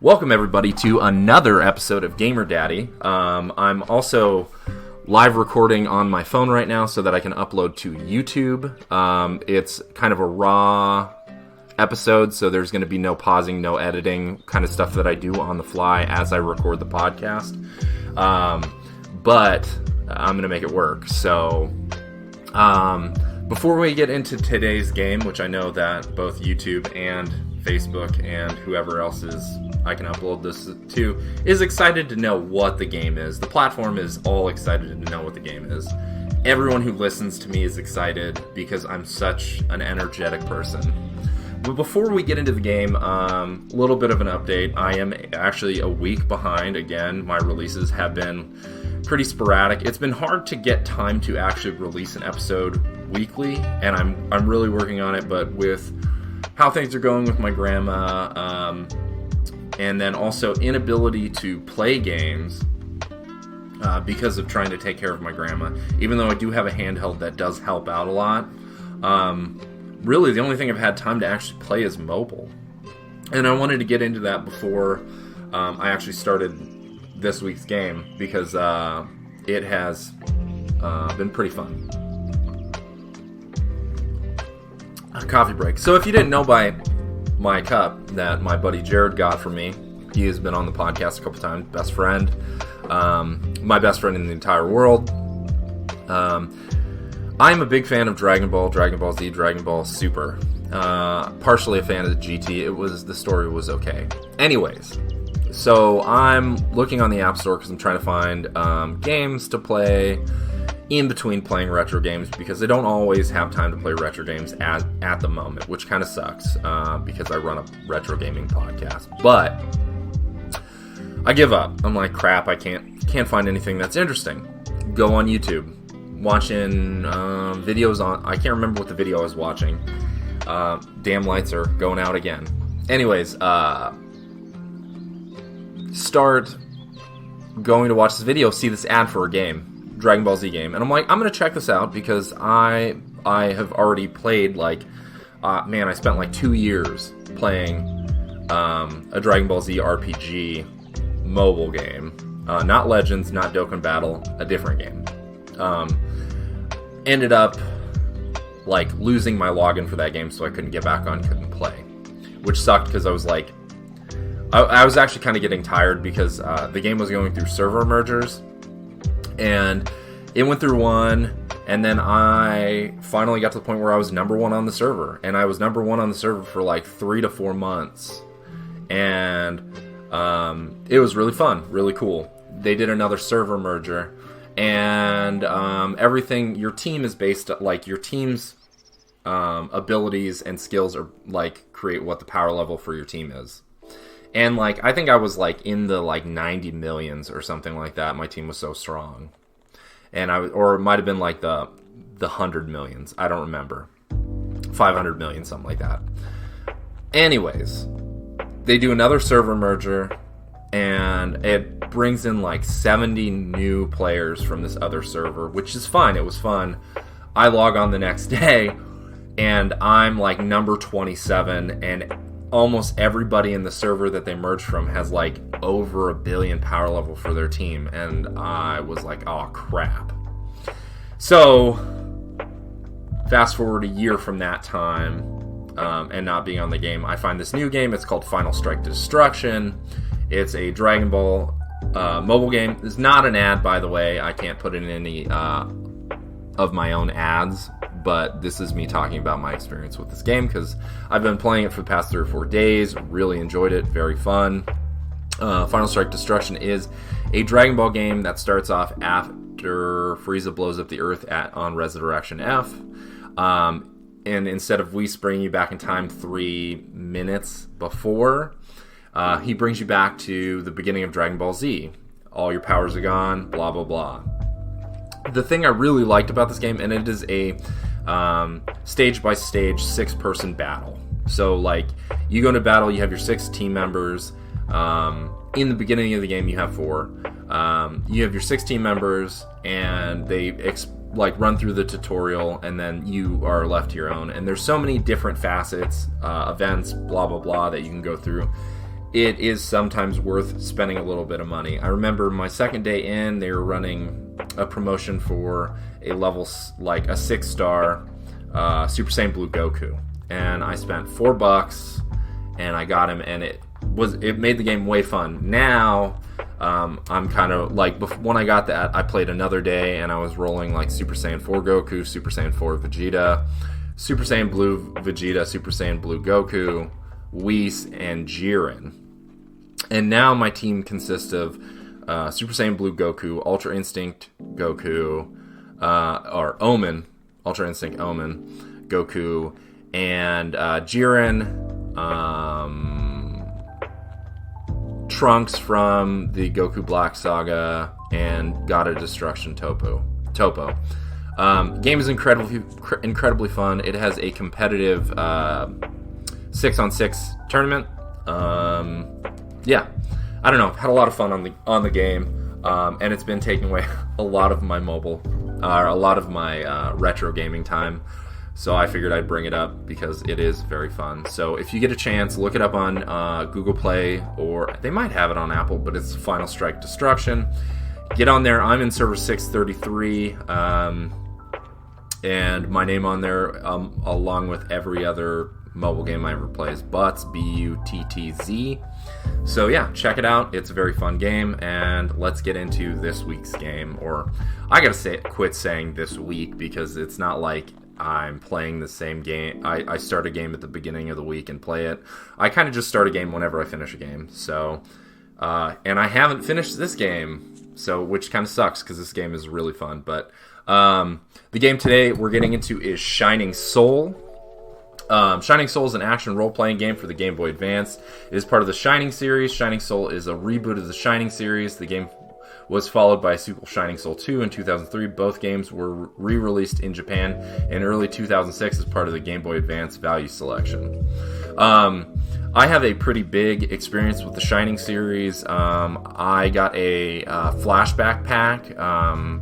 Welcome everybody to another episode of Gamer Daddy. I'm also live recording on my phone right now so that I can upload to YouTube. It's kind of a raw episode, so there's going to be no pausing, no editing, kind of stuff that I do on the fly as I record the podcast. But I'm going to make it work. So before we get into today's game, which I know that both YouTube and Facebook and whoever else I can upload this to is excited to know what the game is. The platform is all excited to know what the game is. Everyone who listens to me is excited because I'm such an energetic person. But before we get into the game, a little bit of an update. I am actually a week behind. Again, my releases have been pretty sporadic. It's been hard to get time to actually release an episode weekly, and I'm really working on it, but with how things are going with my grandma, and then also inability to play games because of trying to take care of my grandma. Even though I do have a handheld that does help out a lot, really the only thing I've had time to actually play is mobile. And I wanted to get into that before I actually started this week's game because it has been pretty fun. A coffee break. So if you didn't know by my cup that my buddy Jared got for me, he has been on the podcast a couple times, best friend, my best friend in the entire world. I'm a big fan of Dragon Ball, Dragon Ball Z, Dragon Ball Super. Partially a fan of the GT. The story was okay. Anyways, so I'm looking on the App Store because I'm trying to find games to play in between playing retro games, because I don't always have time to play retro games at the moment, which kind of sucks because I run a retro gaming podcast. But I give up. I'm like, crap, I can't find anything that's interesting. Go on YouTube, watching videos on. I can't remember what the video I was watching. Damn lights are going out again. Anyways, start going to watch this video, see this ad for a game. Dragon Ball Z game, and I'm like, I'm gonna check this out because I have already played I spent like 2 years playing a Dragon Ball Z RPG mobile game, not Legends, not Dokkan Battle, a different game. Ended up like losing my login for that game, so I couldn't get back on, couldn't play, which sucked because I was like, I was actually kind of getting tired because the game was going through server mergers. And it went through one, and then I finally got to the point where I was number one on the server. And I was number one on the server for like 3 to 4 months. And it was really fun, really cool. They did another server merger, and everything, your team is based, like your team's abilities and skills are like create what the power level for your team is. And like, I think I was like in the like 90 millions or something like that. My team was so strong. And or it might have been like the 100 millions. I don't remember. 500 million, something like that. Anyways, they do another server merger, and it brings in like 70 new players from this other server, which is fine. It was fun. I log on the next day, and I'm like number 27, and almost everybody in the server that they merged from has like over 1 billion power level for their team, and I was like, oh crap. So fast forward a year from that time, and not being on the game, I find this new game. It's called Final Strike Destruction. It's a Dragon Ball mobile game. It's not an ad, by the way. I can't put in any of my own ads, but this is me talking about my experience with this game because I've been playing it for the past 3 or 4 days. Really enjoyed it. Very fun. Final Strike Destruction is a Dragon Ball game that starts off after Frieza blows up the Earth on Resurrection F. And instead of Whis bringing you back in time 3 minutes before, he brings you back to the beginning of Dragon Ball Z. All your powers are gone, blah, blah, blah. The thing I really liked about this game, and it is a stage-by-stage 6-person battle. So, like, you go into battle, you have your 6 team members. In the beginning of the game, you have 4. You have your 6 team members, and they run through the tutorial, and then you are left to your own. And there's so many different facets, events, blah, blah, blah, that you can go through. it is sometimes worth spending a little bit of money. I remember my second day in, they were running a promotion for a level, like a 6-star Super Saiyan Blue Goku. And I spent $4 and I got him, and it made the game way fun. Now, I'm kind of like, when I got that, I played another day and I was rolling like Super Saiyan 4 Goku, Super Saiyan 4 Vegeta, Super Saiyan Blue Vegeta, Super Saiyan Blue Goku, Whis, and Jiren. And now my team consists of Super Saiyan Blue Goku, Ultra Instinct Goku, or Omen, Ultra Instinct Omen, Goku, and Jiren, Trunks from the Goku Black Saga, and God of Destruction Topo. Game is incredibly fun. It has a competitive 6-on-6 tournament. Yeah, I don't know. Had a lot of fun on the game, and it's been taking away a lot of my retro gaming time. So I figured I'd bring it up because it is very fun. So if you get a chance, look it up on Google Play, or they might have it on Apple, but it's Final Strike Destruction. Get on there. I'm in server 633, and my name on there, along with every other mobile game I ever play, is Butts, Buttz. So yeah, check it out. It's a very fun game, and let's get into this week's game. Or I gotta quit saying this week, because it's not like I'm playing the same game. I start a game at the beginning of the week and play it. I kind of just start a game whenever I finish a game. So, and I haven't finished this game, so which kind of sucks because this game is really fun. But the game today we're getting into is Shining Soul. Shining Soul is an action role-playing game for the Game Boy Advance. It is part of the Shining series. Shining Soul is a reboot of the Shining series. The game was followed by a sequel, Shining Soul 2, in 2003. Both games were re-released in Japan in early 2006 as part of the Game Boy Advance Value Selection. I have a pretty big experience with the Shining series. I got a flashback pack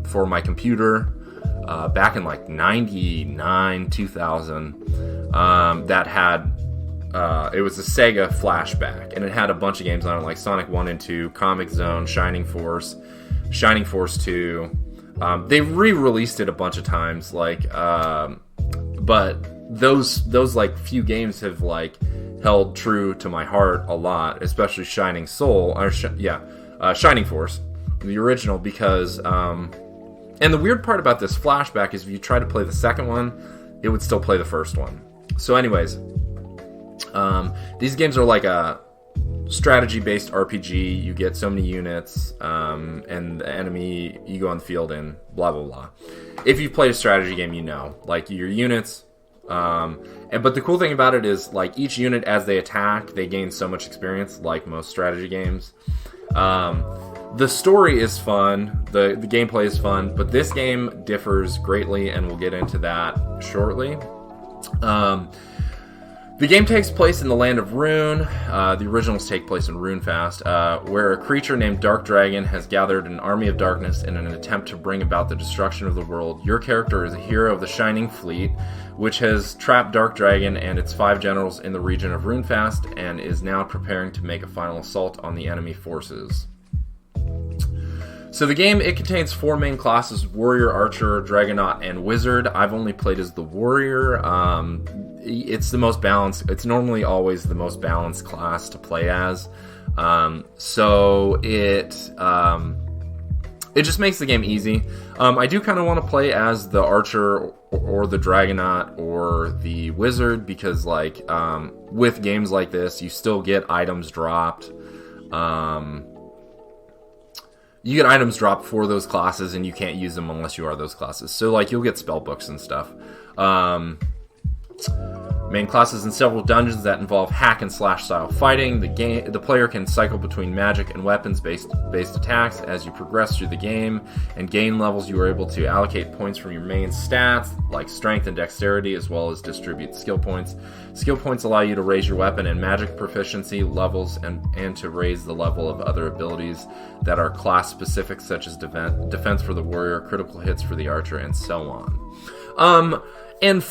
for my computer back in like 99, 2000. That had it was a Sega flashback, and it had a bunch of games on it, like Sonic 1 and 2, Comic Zone, Shining Force 2. They re-released it a bunch of times, but those like few games have like held true to my heart a lot, especially Shining Soul, or Shining Force, the original, because and the weird part about this flashback is if you try to play the second one, it would still play the first one. So anyways, these games are like a strategy-based RPG. You get so many units, and the enemy, you go on the field and blah, blah, blah. If you've played a strategy game, you know. Like, your units, but the cool thing about it is, like, each unit, as they attack, they gain so much experience, like most strategy games. The story is fun, the gameplay is fun, but this game differs greatly, and we'll get into that shortly. The game takes place in the land of Rune. The originals take place in Runefast, where a creature named Dark Dragon has gathered an army of darkness in an attempt to bring about the destruction of the world. Your character is a hero of the Shining Fleet, which has trapped Dark Dragon and its 5 generals in the region of Runefast, and is now preparing to make a final assault on the enemy forces. So the game, it contains 4 main classes: Warrior, Archer, Dragonaut, and Wizard. I've only played as the Warrior. It's the most balanced. It's normally always the most balanced class to play as. So it just makes the game easy. I do kind of want to play as the Archer or the Dragonaut or the Wizard, because like with games like this, you still get items dropped. You get items dropped for those classes, and you can't use them unless you are those classes. So, like, you'll get spell books and stuff. Main classes in several dungeons that involve hack and slash style fighting. The player can cycle between magic and weapons based attacks. As you progress through the game and gain levels, you are able to allocate points from your main stats, like strength and dexterity, as well as distribute skill points. Skill points allow you to raise your weapon and magic proficiency levels, and to raise the level of other abilities that are class specific, such as defense for the warrior, critical hits for the archer, and so on. And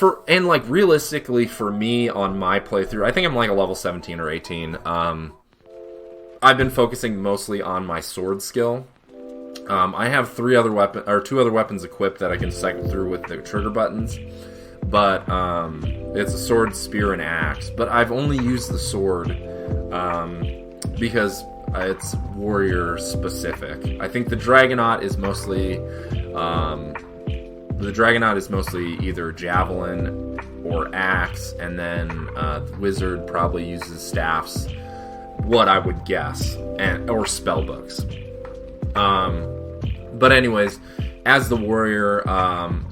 realistically for me on my playthrough, I think I'm like a level 17 or 18. I've been focusing mostly on my sword skill. I have two other weapons equipped that I can cycle through with the trigger buttons, but it's a sword, spear, and axe. But I've only used the sword because it's warrior specific. I think the Dragonaut is mostly either javelin or axe, and then the wizard probably uses staffs. What I would guess, or spell books. But anyways, as the warrior,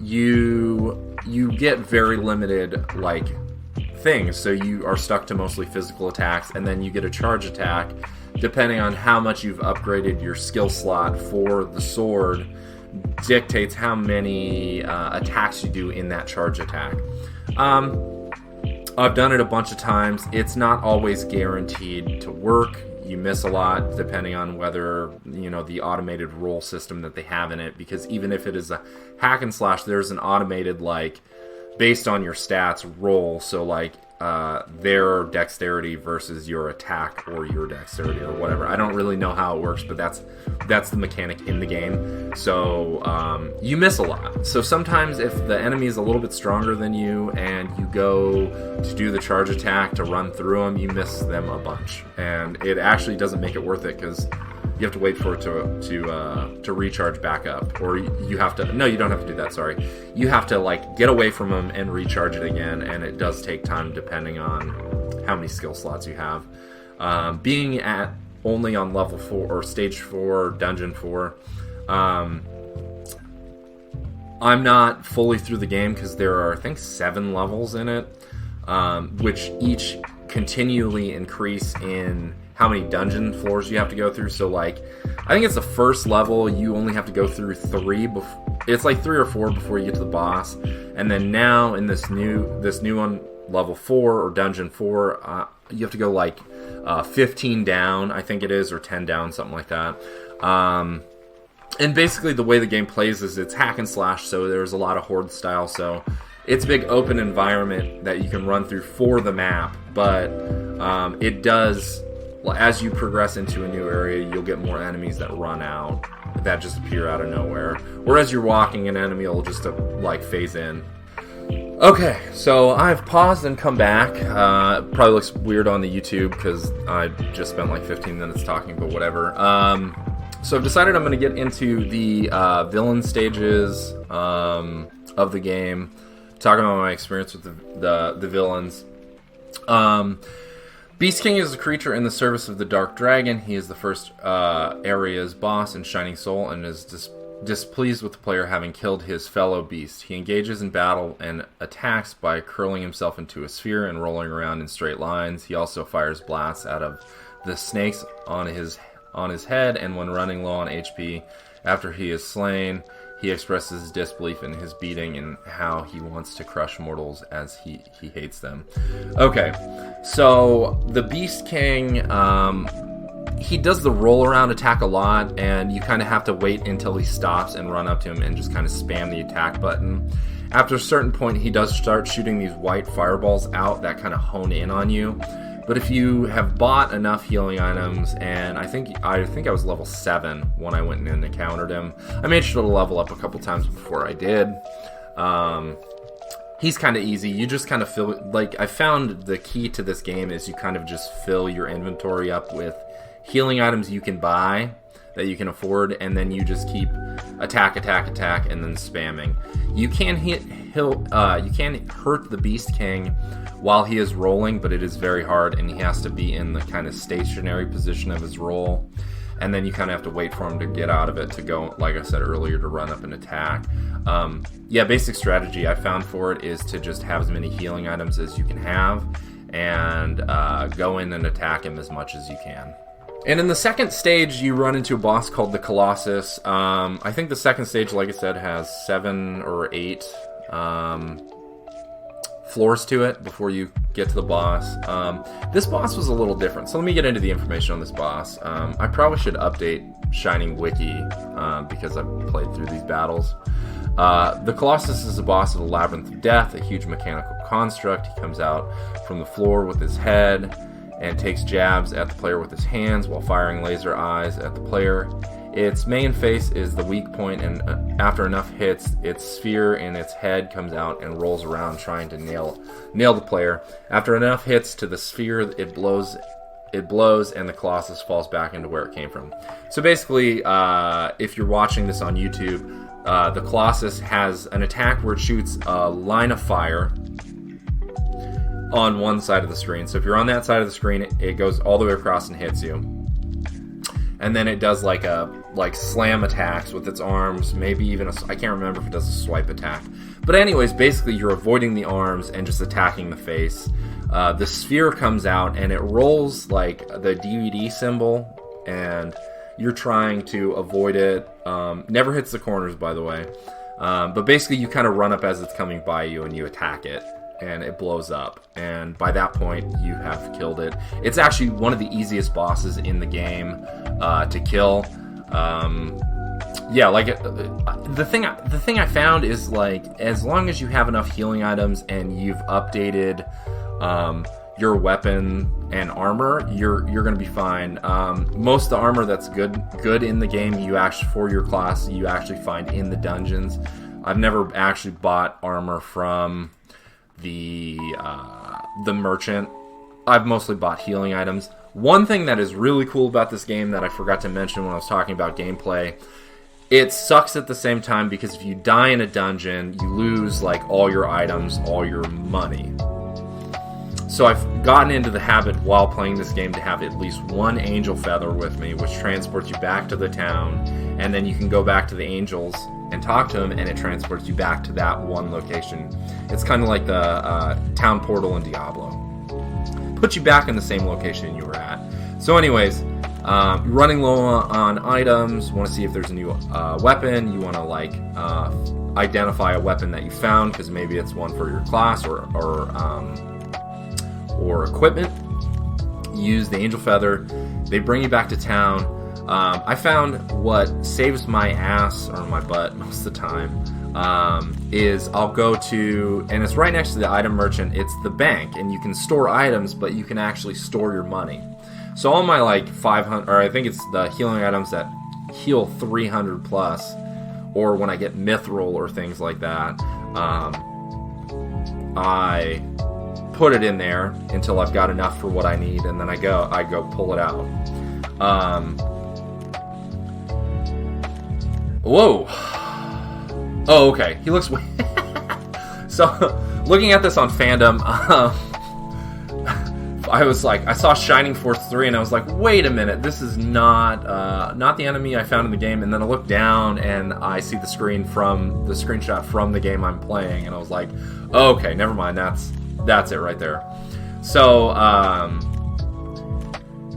you get very limited things. So you are stuck to mostly physical attacks, and then you get a charge attack, depending on how much you've upgraded your skill slot for the sword. Dictates how many attacks you do in that charge attack. I've done it a bunch of times. It's not always guaranteed to work. You miss a lot depending on whether, the automated roll system that they have in it, because even if it is a hack and slash, there's an automated, based on your stats roll. So, their dexterity versus your attack or your dexterity or whatever. I don't really know how it works, but that's the mechanic in the game. So you miss a lot. So sometimes if the enemy is a little bit stronger than you and you go to do the charge attack to run through them, you miss them a bunch. And it actually doesn't make it worth it, because you have to wait for it to recharge back up, or you have to. No, you don't have to do that. Sorry, you have to get away from them and recharge it again, and it does take time depending on how many skill slots you have. Being at only on level 4 or stage 4, dungeon 4, I'm not fully through the game because there are, I think, 7 levels in it, which each continually increase in how many dungeon floors you have to go through. So I think it's the first level you only have to go through 3 it's 3 or 4 before you get to the boss, and then now in this new one, level 4 or dungeon 4, you have to go 15 down, I think it is, or 10 down, something like that. And basically the way the game plays is it's hack and slash, so there's a lot of horde style, so it's a big open environment that you can run through for the map, but it does, as you progress into a new area, you'll get more enemies that run out, that just appear out of nowhere. Or as you're walking, an enemy will just phase in. Okay, so I've paused and come back. Probably looks weird on the YouTube because I just spent 15 minutes talking, but whatever. So I've decided I'm going to get into the villain stages of the game, talking about my experience with the villains. Beast King is a creature in the service of the Dark Dragon. He is the first area's boss in Shining Soul and is displeased with the player having killed his fellow beast. He engages in battle and attacks by curling himself into a sphere and rolling around in straight lines. He also fires blasts out of the snakes on his head, and when running low on HP after he is slain, he expresses his disbelief in his beating and how he wants to crush mortals as he hates them. Okay, so the Beast King, he does the roll around attack a lot, and you kind of have to wait until he stops and run up to him and just kind of spam the attack button. After a certain point, he does start shooting these white fireballs out that kind of hone in on you. But if you have bought enough healing items, and I think I was level 7 when I went in and encountered him. I made sure to level up a couple times before I did. He's kind of easy. You just kind of fill, I found the key to this game is you kind of just fill your inventory up with healing items you can buy that you can afford, and then you just keep attack, and then spamming. You can hurt the Beast King while he is rolling, but it is very hard, and he has to be in the kind of stationary position of his roll, and then you kind of have to wait for him to get out of it to go, like I said earlier, to run up and attack. Basic strategy I found for it is to just have as many healing items as you can have, and go in and attack him as much as you can. And in the second stage, you run into a boss called the Colossus. I think the second stage, like I said, has 7 or 8 floors to it before you get to the boss. This boss was a little different, so let me get into the information on this boss. I probably should update Shining Wiki because I've played through these battles. The Colossus is a boss of the Labyrinth of Death, a huge mechanical construct. He comes out from the floor with his head and takes jabs at the player with his hands while firing laser eyes at the player. Its main face is the weak point, and after enough hits, its sphere in its head comes out and rolls around trying to nail the player. After enough hits to the sphere, it blows, and the Colossus falls back into where it came from. So basically, if you're watching this on YouTube, the Colossus has an attack where it shoots a line of fire on one side of the screen. So if you're on that side of the screen, it goes all the way across and hits you. And then it does like slam attacks with its arms, maybe even I can't remember if it does a swipe attack. But anyways, basically you're avoiding the arms and just attacking the face. The sphere comes out and it rolls like the DVD symbol, and you're trying to avoid it. Never hits the corners, by the way. But basically you kind of run up as it's coming by you and you attack it, and it blows up. And by that point, you have killed it. It's actually one of the easiest bosses in the game to kill. The thing I found is, like, as long as you have enough healing items and you've updated your weapon and armor, you're gonna be fine. Most of the armor that's good in the game, you actually, for your class, you actually find in the dungeons. I've never actually bought armor from the merchant. I've mostly bought healing items. One thing that is really cool about this game that I forgot to mention when I was talking about gameplay, it sucks at the same time, because if you die in a dungeon, you lose like all your items, all your money. So I've gotten into the habit while playing this game to have at least one angel feather with me, which transports you back to the town, and then you can go back to the angels and talk to them, and it transports you back to that one location. It's kind of like the town portal in Diablo. Puts you back in the same location you were at. So anyways, running low on items, want to see if there's a new weapon, you want to like identify a weapon that you found, because maybe it's one for your class or equipment. Use the angel feather. They bring you back to town. I found what saves my ass, or my butt most of the time, is I'll go to, and it's right next to the item merchant, it's the bank, and you can store items, but you can actually store your money. So all my like 500, or I think it's the healing items that heal 300 plus, or when I get mithril or things like that, I put it in there until I've got enough for what I need, and then I go pull it out. Whoa. Oh, okay. He looks... So, looking at this on fandom, I was like, I saw Shining Force 3, and I was like, wait a minute, this is not the enemy I found in the game. And then I look down, and I see the screenshot from the game I'm playing, and I was like, okay, never mind, that's it right there. So,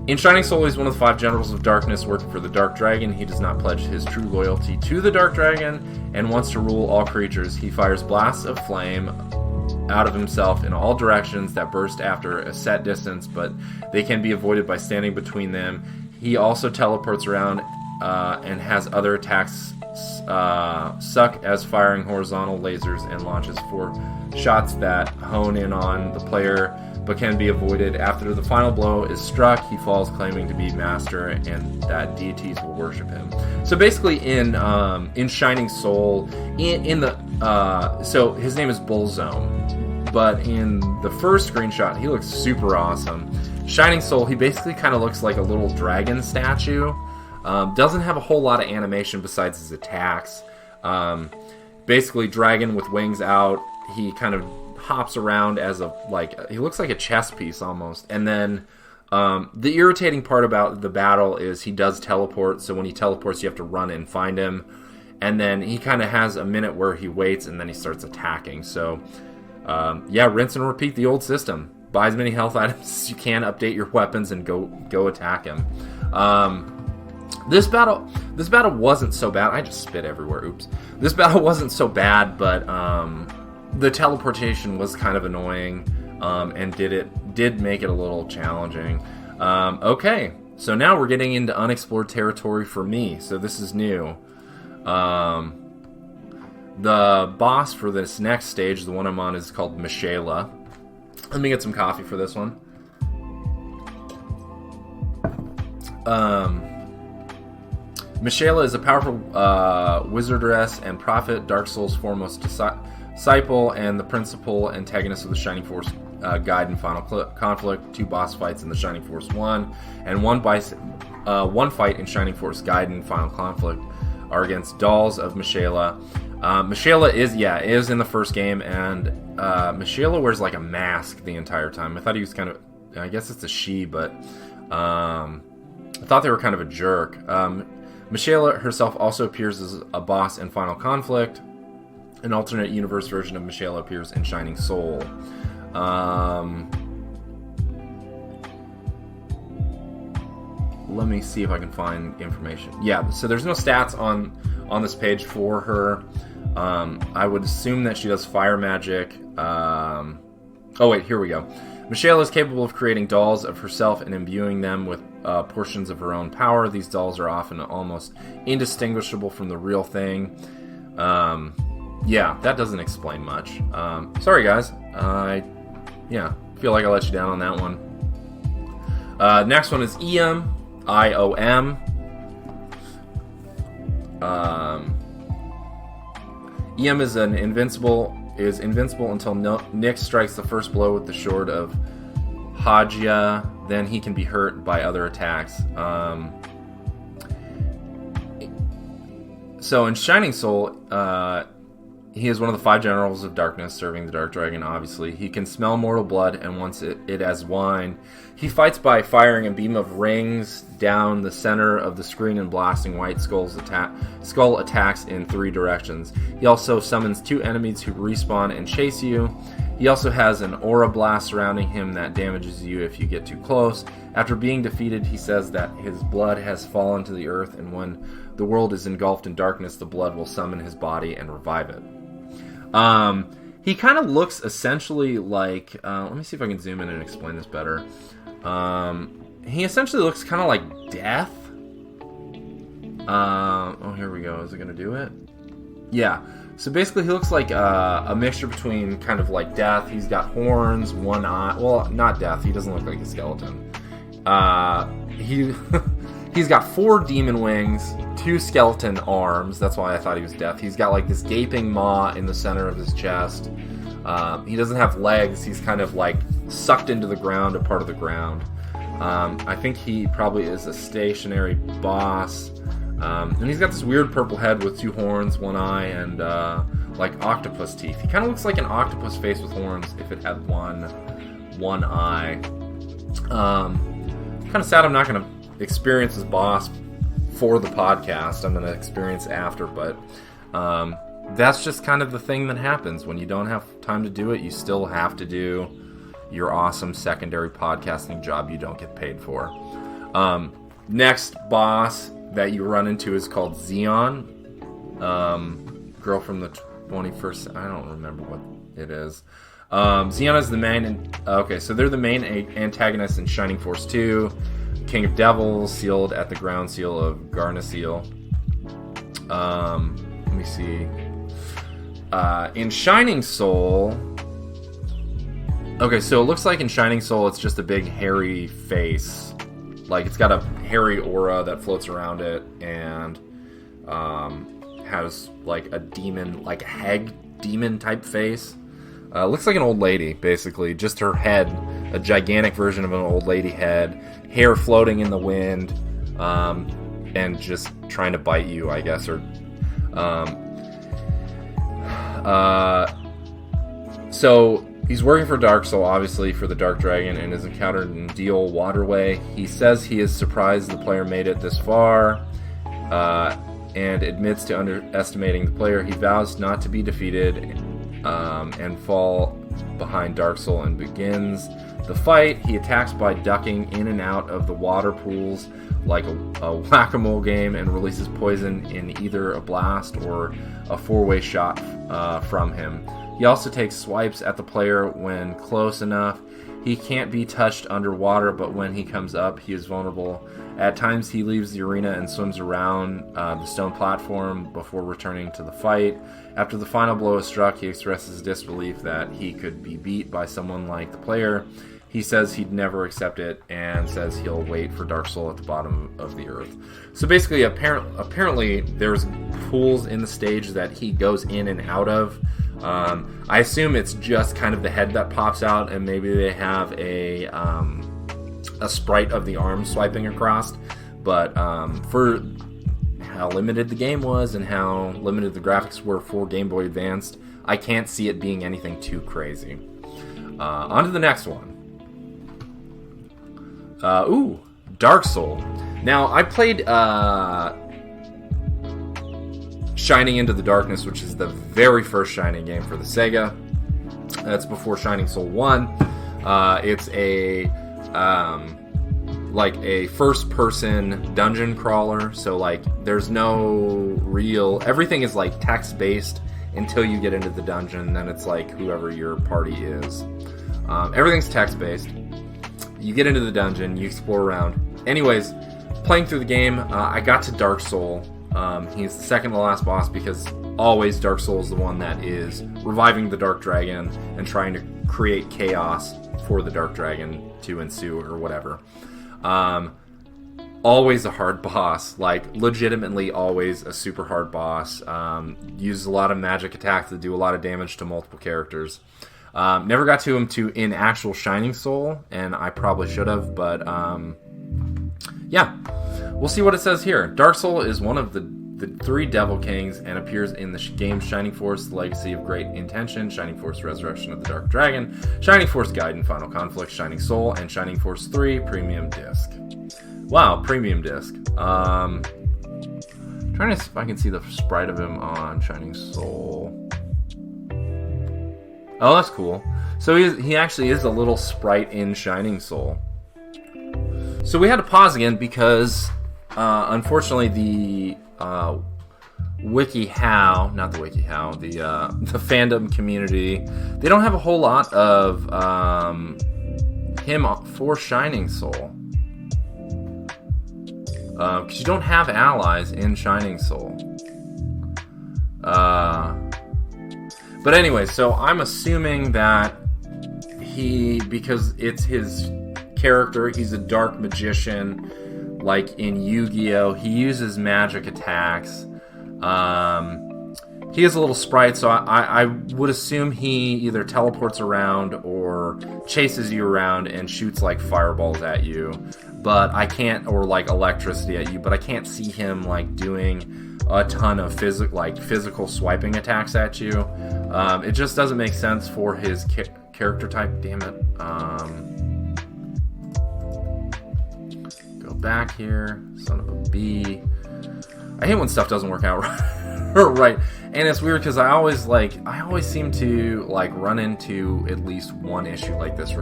in Shining Soul, he's one of the 5 generals of darkness working for the Dark Dragon. He does not pledge his true loyalty to the Dark Dragon and wants to rule all creatures. He fires blasts of flame out of himself in all directions that burst after a set distance, but they can be avoided by standing between them. He also teleports around and has other attacks suck as firing horizontal lasers, and launches 4 shots that hone in on the player but can be avoided. After the final blow is struck, he falls, claiming to be master and that deities will worship him. So basically in Shining Soul, so his name is Bullzone, but in the first screenshot he looks super awesome. Shining Soul, he basically kind of looks like a little dragon statue. Doesn't have a whole lot of animation besides his attacks. Basically dragon with wings out. He kind of hops around as he looks like a chess piece almost. And then the irritating part about the battle is he does teleport, so when he teleports you have to run and find him, and then he kind of has a minute where he waits and then he starts attacking. So rinse and repeat the old system. Buy as many health items as you can, update your weapons, and go attack him. This battle wasn't so bad. I just spit everywhere. Oops. This battle wasn't so bad, but the teleportation was kind of annoying, and did make it a little challenging. Okay, so now we're getting into unexplored territory for me. So this is new. The boss for this next stage, the one I'm on, is called Michaela. Let me get some coffee for this one. Michaela is a powerful wizardess and prophet, Dark Souls' foremost disciple, and the principal antagonist of the Shining Force guide and final conflict. 2 boss fights in the Shining Force 1, and one fight in Shining Force guide and final conflict are against dolls of Michaela. Michaela is in the first game, and Michaela wears like a mask the entire time. I thought he was kind of, I guess it's a she, but I thought they were kind of a jerk. Michaela herself also appears as a boss in Final Conflict. An alternate universe version of Michaela appears in Shining Soul. Let me see if I can find information. Yeah, so there's no stats on this page for her. I would assume that she does fire magic. Oh wait, here we go. Michaela is capable of creating dolls of herself and imbuing them with portions of her own power. These dolls are often almost indistinguishable from the real thing. Yeah, that doesn't explain much. Sorry guys. Feel like I let you down on that one. Next one is Iom. I-O-M. Iom is invincible until Nick strikes the first blow with the sword of Hagia. Then he can be hurt by other attacks. So in Shining Soul, he is one of the 5 generals of darkness, serving the Dark Dragon, obviously. He can smell mortal blood and wants it as wine. He fights by firing a beam of rings down the center of the screen and blasting White Skull's skull attacks in 3 directions. He also summons 2 enemies who respawn and chase you. He also has an aura blast surrounding him that damages you if you get too close. After being defeated, he says that his blood has fallen to the earth, and when the world is engulfed in darkness, the blood will summon his body and revive it. He kind of looks essentially like, let me see if I can zoom in and explain this better. He essentially looks kind of like Death. Oh, here we go. Is it going to do it? Yeah. So basically he looks like a mixture between kind of like Death. He's got horns, one eye. Well, not Death. He doesn't look like a skeleton. He's got 4 demon wings, 2 skeleton arms. That's why I thought he was Death. He's got like this gaping maw in the center of his chest. He doesn't have legs. He's kind of like sucked into the ground, a part of the ground. I think he probably is a stationary boss. And he's got this weird purple head with 2 horns, 1 eye, and like octopus teeth. He kind of looks like an octopus face with horns if it had one eye. Kind of sad I'm not going to experience his boss for the podcast. I'm going to experience after, but that's just kind of the thing that happens when you don't have time to do it. You still have to do your awesome secondary podcasting job you don't get paid for. Next boss that you run into is called Xeon. Girl from the 21st. I don't remember what it is. Xeon is the main. Okay, so they're the main antagonists in Shining Force 2. King of Devils, sealed at the ground seal of Garnasil. Let me see. In Shining Soul. Okay, so it looks like in Shining Soul it's just a big hairy face. Like it's got a hairy aura that floats around it and has like a demon, like a hag demon type face. Looks like an old lady, basically. Just her head, a gigantic version of an old lady head, hair floating in the wind, and just trying to bite you, I guess. Or, so he's working for Dark Soul, obviously, for the Dark Dragon, and is encountered in Deal Waterway. He says he is surprised the player made it this far, and admits to underestimating the player. He vows not to be defeated, and fall behind Dark Soul and begins the fight. He attacks by ducking in and out of the water pools like a whack-a-mole game and releases poison in either a blast or a 4-way shot from him. He also takes swipes at the player when close enough. He can't be touched underwater, but when he comes up, he is vulnerable. At times, he leaves the arena and swims around the stone platform before returning to the fight. After the final blow is struck, he expresses disbelief that he could be beat by someone like the player. he says he'd never accept it and says he'll wait for Dark Soul at the bottom of the earth. So basically, apparently there's pools in the stage that he goes in and out of. I assume it's just kind of the head that pops out, and maybe they have a sprite of the arm swiping across. But for how limited the game was and how limited the graphics were for Game Boy Advanced, I can't see it being anything too crazy. On to the next one. Dark Soul. Now, I played Shining Into the Darkness, which is the very first Shining game for the Sega. That's before Shining Soul 1. It's a first-person dungeon crawler, so like there's no real... Everything is like text-based until you get into the dungeon, then it's like whoever your party is. Everything's text-based. You get into the dungeon, you explore around. Anyways, playing through the game, I got to Dark Soul. He's the second to last boss because always Dark Soul is the one that is reviving the Dark Dragon and trying to create chaos for the Dark Dragon to ensue or whatever. Always a hard boss, like legitimately always a super hard boss. Uses a lot of magic attacks that do a lot of damage to multiple characters. Never got to him in actual Shining Soul, and I probably should have, but yeah. We'll see what it says here. Dark Soul is one of the three Devil Kings and appears in the game Shining Force, The Legacy of Great Intention, Shining Force Resurrection of the Dark Dragon, Shining Force Gaiden Final Conflict, Shining Soul, and Shining Force 3 Premium Disc. Wow, Premium Disc. Trying to see if I can see the sprite of him on Shining Soul. Oh, that's cool. So he actually is a little sprite in Shining Soul. So we had to pause again because, unfortunately, the the fandom community, they don't have a whole lot of him for Shining Soul. Because you don't have allies in Shining Soul. But anyway, so I'm assuming that because it's his character, he's a dark magician, like in Yu-Gi-Oh! He uses magic attacks. He is a little sprite, so I would assume he either teleports around or chases you around and shoots like fireballs at you. But I can't, or like electricity at you, but I can't see him like doing a ton of physical swiping attacks at you. It just doesn't make sense for his character type. Damn it. Go back here, son of a bee. I hate when stuff doesn't work out right. And it's weird because I always seem to like run into at least one issue like this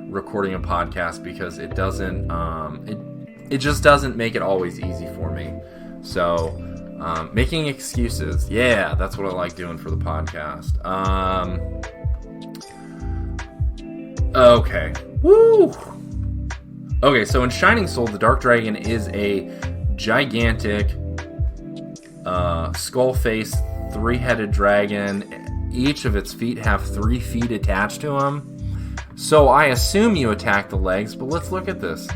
recording a podcast because it doesn't it just doesn't make it always easy for me. So making excuses, yeah, that's what I like doing for the podcast. Okay. Woo! Okay, so in Shining Soul, the Dark Dragon is a gigantic skull-faced, three-headed dragon. Each of its feet have 3 feet attached to them. So I assume you attack the legs, but let's look at this.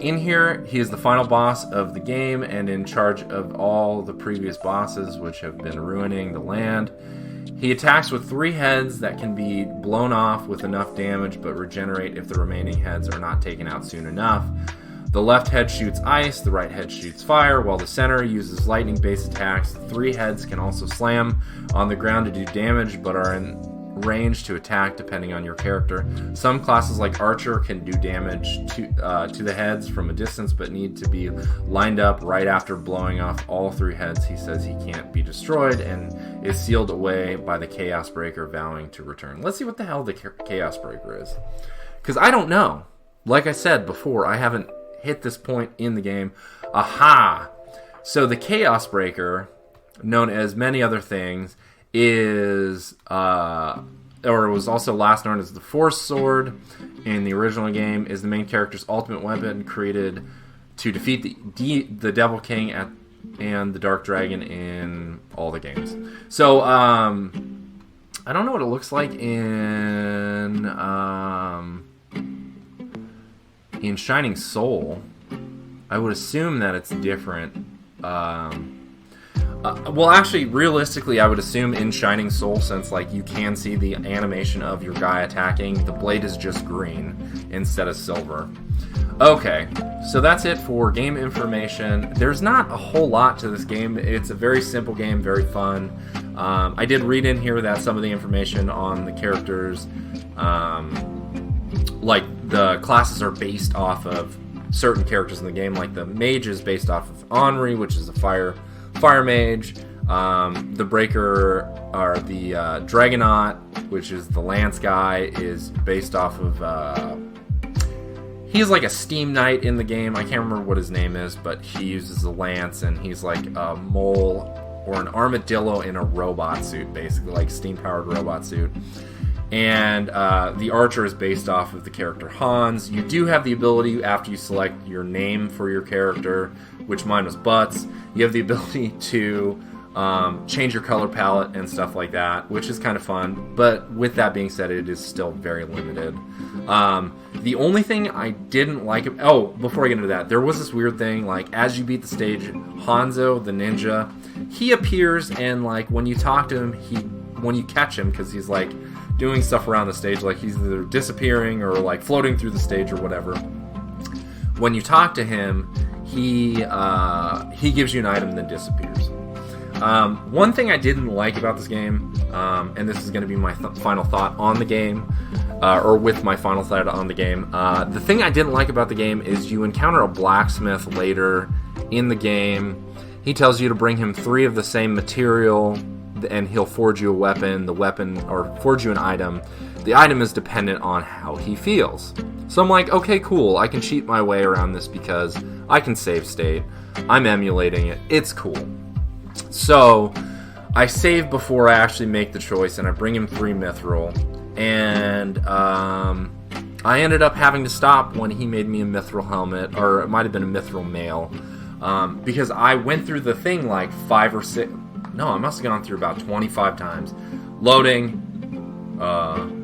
In here, he is the final boss of the game and in charge of all the previous bosses, which have been ruining the land. He attacks with 3 heads that can be blown off with enough damage, but regenerate if the remaining heads are not taken out soon enough. The left head shoots ice, the right head shoots fire, while the center uses lightning-based attacks. The 3 heads can also slam on the ground to do damage, but are in range to attack depending on your character. Some classes like Archer can do damage to the heads from a distance, but need to be lined up right after blowing off all 3 heads. He says he can't be destroyed and is sealed away by the Chaos Breaker, vowing to return. Let's see what the hell the Chaos Breaker is, because I don't know. Like I said before, I haven't hit this point in the game. Aha! So the Chaos Breaker, known as many other things, is or was also last known as the Force Sword in the original game, is the main character's ultimate weapon created to defeat the Devil King and the Dark Dragon in all the games. So I don't know what it looks like in in Shining Soul, I would assume that it's different. Well, actually, realistically, I would assume in Shining Soul, since like you can see the animation of your guy attacking, the blade is just green instead of silver. Okay, so that's it for game information. There's not a whole lot to this game. It's a very simple game, very fun. I did read in here that some of the information on the characters, like the classes are based off of certain characters in the game, like the mage is based off of Henri, which is a fire mage. The breaker, or the Dragonaut, which is the lance guy, is based off of he's like a steam knight in the game. I can't remember what his name is, but he uses a lance, and he's like a mole or an armadillo in a robot suit, basically, like steam-powered robot suit. And the archer is based off of the character Hans. You do have the ability, after you select your name for your character, which mine was Butts, you have the ability to change your color palette and stuff like that, which is kind of fun. But with that being said, it is still very limited. The only thing I didn't like... Oh, before I get into that, there was this weird thing, like, as you beat the stage, Hanzo, the ninja, he appears, and, like, when you talk to him, when you catch him, because he's, like, doing stuff around the stage, like, he's either disappearing or, like, floating through the stage or whatever. When you talk to him, he gives you an item, then disappears. One thing I didn't like about this game, and this is going to be my final thought on the game, or with my final thought on the game, the thing I didn't like about the game is you encounter a blacksmith later in the game. He tells you to bring him 3 of the same material, and he'll forge you a weapon, or forge you an item. The item is dependent on how he feels. So I'm like, okay, cool, I can cheat my way around this because I can save state. I'm emulating it. It's cool. So I save before I actually make the choice, and I bring him 3 mithril, and I ended up having to stop when he made me a mithril helmet, or it might have been a mithril mail, because I went through the thing like 5 or 6... No, I must have gone through about 25 times. Loading,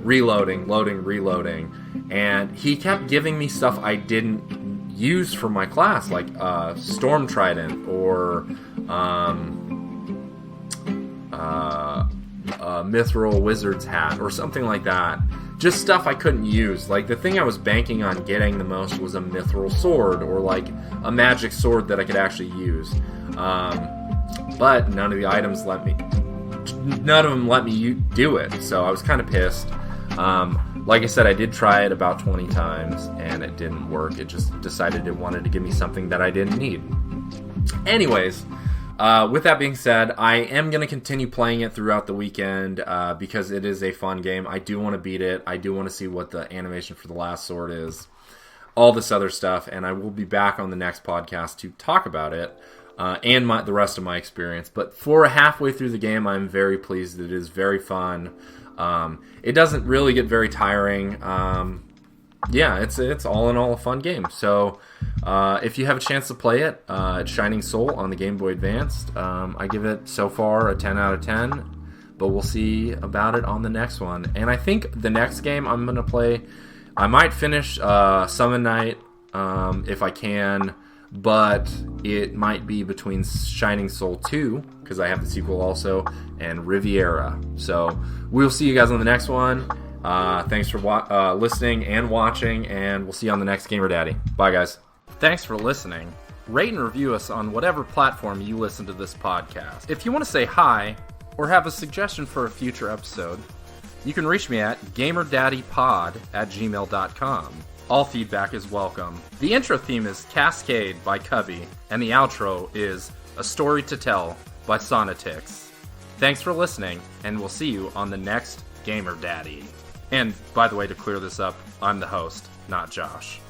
reloading, loading, reloading, and he kept giving me stuff I didn't use for my class, like Storm Trident, or Mithril Wizard's Hat, or something like that. Just stuff I couldn't use. Like, the thing I was banking on getting the most was a Mithril Sword, or like a magic sword that I could actually use. But none of the items let me do it, so I was kind of pissed. Like I said, I did try it about 20 times, and it didn't work. It just decided it wanted to give me something that I didn't need. Anyways, with that being said, I am going to continue playing it throughout the weekend, because it is a fun game. I do want to beat it. I do want to see what the animation for the last sword is. All this other stuff, and I will be back on the next podcast to talk about it. And the rest of my experience. But for halfway through the game, I'm very pleased. It is very fun. It doesn't really get very tiring. Yeah, it's all in all a fun game. So if you have a chance to play it, it's Shining Soul on the Game Boy Advanced. I give it so far a 10 out of 10. But we'll see about it on the next one. And I think the next game I'm going to play, I might finish Summon Night if I can. But it might be between Shining Soul 2, because I have the sequel also, and Riviera. So we'll see you guys on the next one. Thanks for listening and watching, and we'll see you on the next Gamer Daddy. Bye, guys. Thanks for listening. Rate and review us on whatever platform you listen to this podcast. If you want to say hi or have a suggestion for a future episode, you can reach me at gamerdaddypod@gmail.com. All feedback is welcome. The intro theme is Cascade by Cubby, and the outro is A Story to Tell by Sonatix. Thanks for listening, and we'll see you on the next Gamer Daddy. And, by the way, to clear this up, I'm the host, not Josh.